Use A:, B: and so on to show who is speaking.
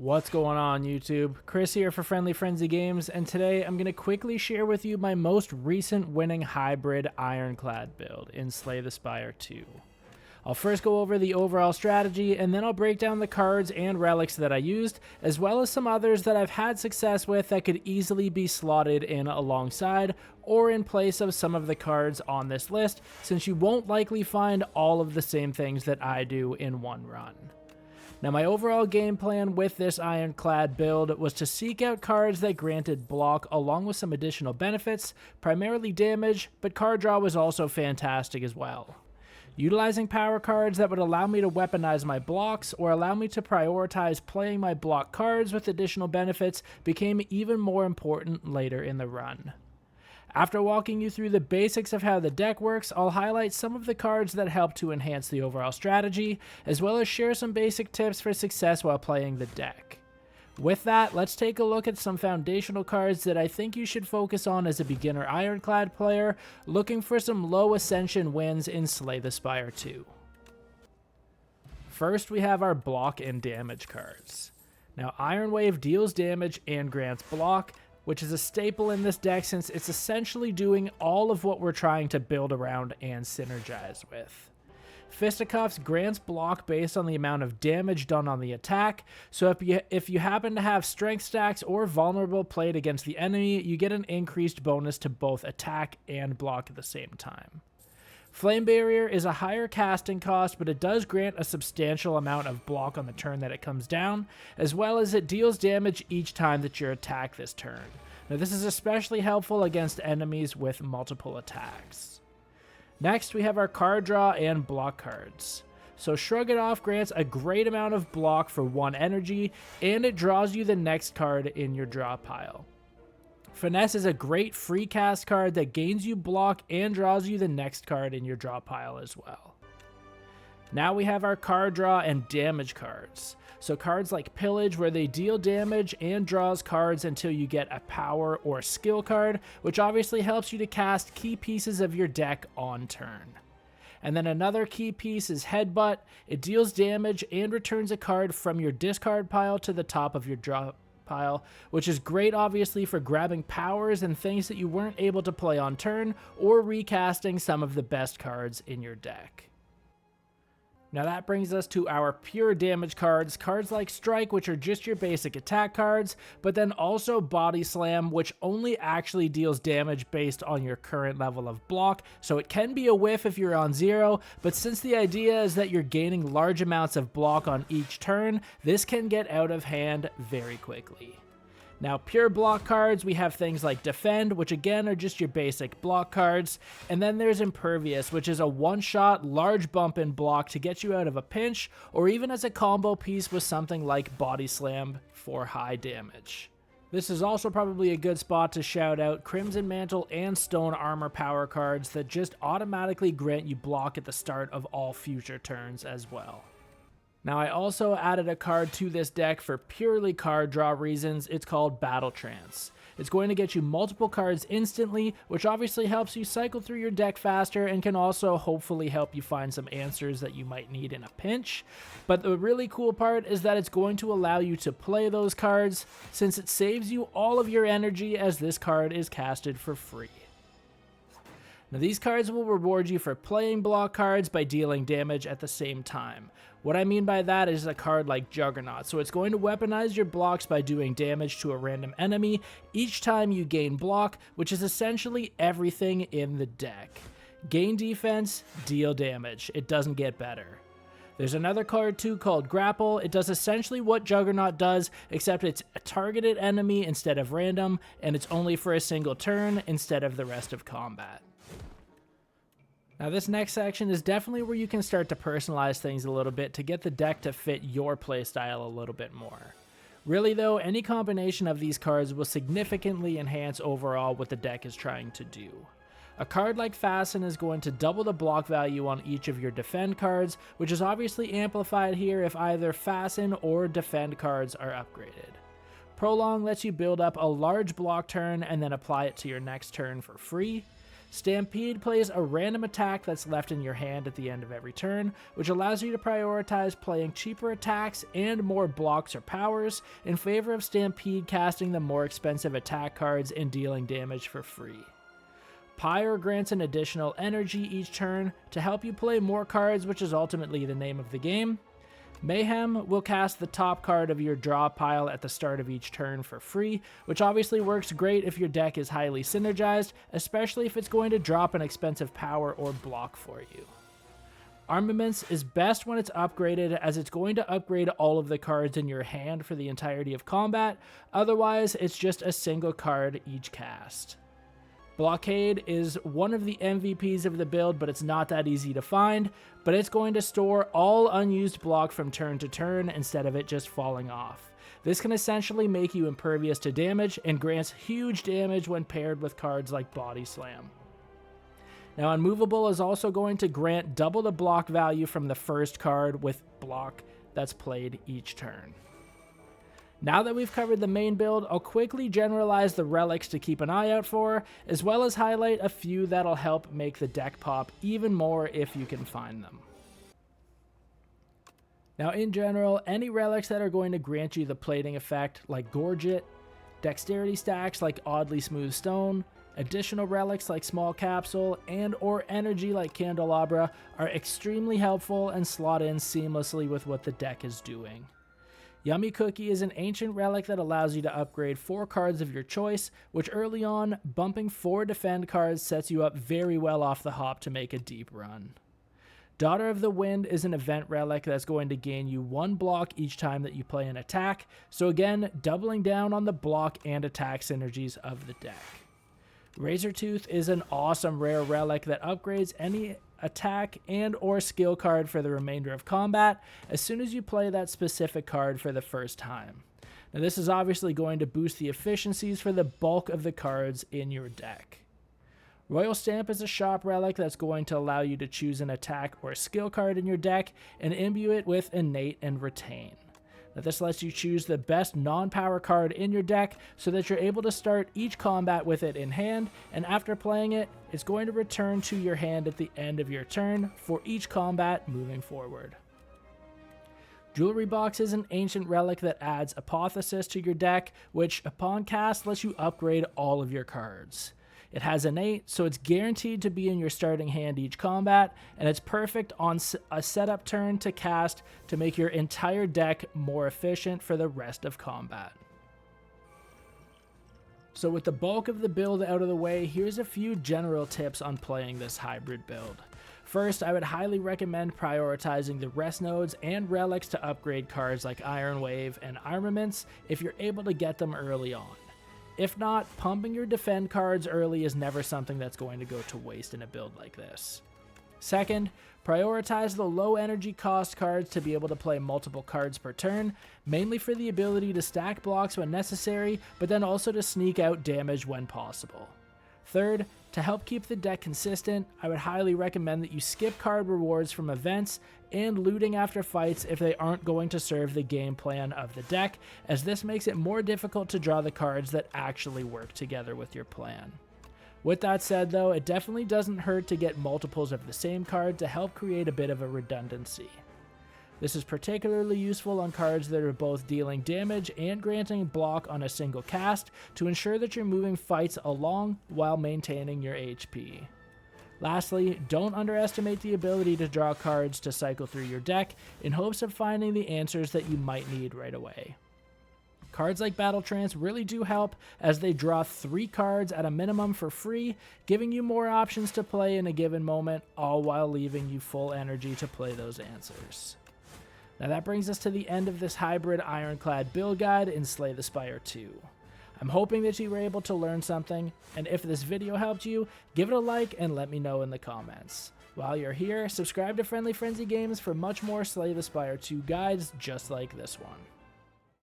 A: What's going on YouTube? Chris here for Friendly Frenzy Games, and today I'm going to quickly share with you my most recent winning hybrid Ironclad build in Slay the Spire 2. I'll first go over the overall strategy, and then I'll break down the cards and relics that I used, as well as some others that I've had success with that could easily be slotted in alongside or in place of some of the cards on this list, since you won't likely find all of the same things that I do in one run. Now, my overall game plan with this Ironclad build was to seek out cards that granted block along with some additional benefits, primarily damage, but card draw was also fantastic as well. Utilizing power cards that would allow me to weaponize my blocks or allow me to prioritize playing my block cards with additional benefits became even more important later in the run. After walking you through the basics of how the deck works, I'll highlight some of the cards that help to enhance the overall strategy, as well as share some basic tips for success while playing the deck. With that, let's take a look at some foundational cards that I think you should focus on as a beginner Ironclad player looking for some low ascension wins in Slay the Spire 2. First, we have our block and damage cards. Now, Iron Wave deals damage and grants block, which is a staple in this deck since it's essentially doing all of what we're trying to build around and synergize with. Fisticuffs grants block based on the amount of damage done on the attack, so if you happen to have strength stacks or vulnerable played against the enemy, you get an increased bonus to both attack and block at the same time. Flame Barrier is a higher casting cost, but it does grant a substantial amount of block on the turn that it comes down, as well as it deals damage each time that you attack this turn. Now, this is especially helpful against enemies with multiple attacks. Next, we have our card draw and block cards. So Shrug It Off grants a great amount of block for 1 energy, and it draws you the next card in your draw pile. Finesse is a great free cast card that gains you block and draws you the next card in your draw pile as well. Now we have our card draw and damage cards. So cards like Pillage, where they deal damage and draws cards until you get a power or skill card, which obviously helps you to cast key pieces of your deck on turn. And then another key piece is Headbutt. It deals damage and returns a card from your discard pile to the top of your draw pile, which is great obviously for grabbing powers and things that you weren't able to play on turn, or recasting some of the best cards in your deck. Now that brings us to our pure damage cards, cards like Strike, which are just your basic attack cards, but then also Body Slam, which only actually deals damage based on your current level of block, so it can be a whiff if you're on 0, but since the idea is that you're gaining large amounts of block on each turn, this can get out of hand very quickly. Now, pure block cards, we have things like Defend, which again are just your basic block cards, and then there's Impervious, which is a one-shot, large bump in block to get you out of a pinch, or even as a combo piece with something like Body Slam for high damage. This is also probably a good spot to shout out Crimson Mantle and Stone Armor power cards that just automatically grant you block at the start of all future turns as well. Now, I also added a card to this deck for purely card draw reasons. It's called Battle Trance. It's going to get you multiple cards instantly, which obviously helps you cycle through your deck faster and can also hopefully help you find some answers that you might need in a pinch. But the really cool part is that it's going to allow you to play those cards, since it saves you all of your energy as this card is casted for free. Now, these cards will reward you for playing block cards by dealing damage at the same time. What I mean by that is a card like Juggernaut, so it's going to weaponize your blocks by doing damage to a random enemy each time you gain block, which is essentially everything in the deck. Gain defense, deal damage. It doesn't get better. There's another card too called Grapple. It does essentially what Juggernaut does, except it's a targeted enemy instead of random, and it's only for a single turn instead of the rest of combat. Now, this next section is definitely where you can start to personalize things a little bit to get the deck to fit your playstyle a little bit more. Really though, any combination of these cards will significantly enhance overall what the deck is trying to do. A card like Fasten is going to double the block value on each of your defend cards, which is obviously amplified here if either Fasten or defend cards are upgraded. Prolong lets you build up a large block turn and then apply it to your next turn for free. Stampede plays a random attack that's left in your hand at the end of every turn, which allows you to prioritize playing cheaper attacks and more blocks or powers in favor of Stampede casting the more expensive attack cards and dealing damage for free. Pyre grants an additional energy each turn to help you play more cards, which is ultimately the name of the game. Mayhem will cast the top card of your draw pile at the start of each turn for free, which obviously works great if your deck is highly synergized, especially if it's going to drop an expensive power or block for you. Armaments is best when it's upgraded, as it's going to upgrade all of the cards in your hand for the entirety of combat, otherwise it's just a single card each cast. Blockade is one of the MVPs of the build, but it's not that easy to find, but it's going to store all unused block from turn to turn instead of it just falling off. This can essentially make you impervious to damage and grants huge damage when paired with cards like Body Slam. Now, Unmovable is also going to grant double the block value from the first card with block that's played each turn. Now that we've covered the main build, I'll quickly generalize the relics to keep an eye out for, as well as highlight a few that'll help make the deck pop even more if you can find them. Now in general, any relics that are going to grant you the plating effect like Gorget, dexterity stacks like Oddly Smooth Stone, additional relics like Small Capsule, and or energy like Candelabra are extremely helpful and slot in seamlessly with what the deck is doing. Yummy Cookie is an ancient relic that allows you to upgrade 4 cards of your choice, which early on, bumping 4 defend cards sets you up very well off the hop to make a deep run. Daughter of the Wind is an event relic that's going to gain you 1 block each time that you play an attack, so again, doubling down on the block and attack synergies of the deck. Razortooth is an awesome rare relic that upgrades any attack and or skill card for the remainder of combat as soon as you play that specific card for the first time. Now this is obviously going to boost the efficiencies for the bulk of the cards in your deck. Royal Stamp is a shop relic that's going to allow you to choose an attack or skill card in your deck and imbue it with Innate and Retain. Now this lets you choose the best non-power card in your deck so that you're able to start each combat with it in hand, and after playing it, it's going to return to your hand at the end of your turn for each combat moving forward. Jewelry Box is an ancient relic that adds Apotheosis to your deck, which upon cast lets you upgrade all of your cards. It has Innate, so it's guaranteed to be in your starting hand each combat, and it's perfect on a setup turn to cast to make your entire deck more efficient for the rest of combat. So with the bulk of the build out of the way, here's a few general tips on playing this hybrid build. First, I would highly recommend prioritizing the rest nodes and relics to upgrade cards like Iron Wave and Armaments if you're able to get them early on. If not, pumping your defend cards early is never something that's going to go to waste in a build like this. Second, prioritize the low energy cost cards to be able to play multiple cards per turn, mainly for the ability to stack blocks when necessary, but then also to sneak out damage when possible. Third, to help keep the deck consistent, I would highly recommend that you skip card rewards from events and looting after fights if they aren't going to serve the game plan of the deck, as this makes it more difficult to draw the cards that actually work together with your plan. With that said though, it definitely doesn't hurt to get multiples of the same card to help create a bit of a redundancy. This is particularly useful on cards that are both dealing damage and granting block on a single cast to ensure that you're moving fights along while maintaining your HP. Lastly, don't underestimate the ability to draw cards to cycle through your deck in hopes of finding the answers that you might need right away. Cards like Battle Trance really do help, as they draw 3 cards at a minimum for free, giving you more options to play in a given moment, all while leaving you full energy to play those answers. Now that brings us to the end of this hybrid Ironclad build guide in Slay the Spire 2. I'm hoping that you were able to learn something, and if this video helped you, give it a like and let me know in the comments. While you're here, subscribe to Friendly Frenzy Games for much more Slay the Spire 2 guides just like this one.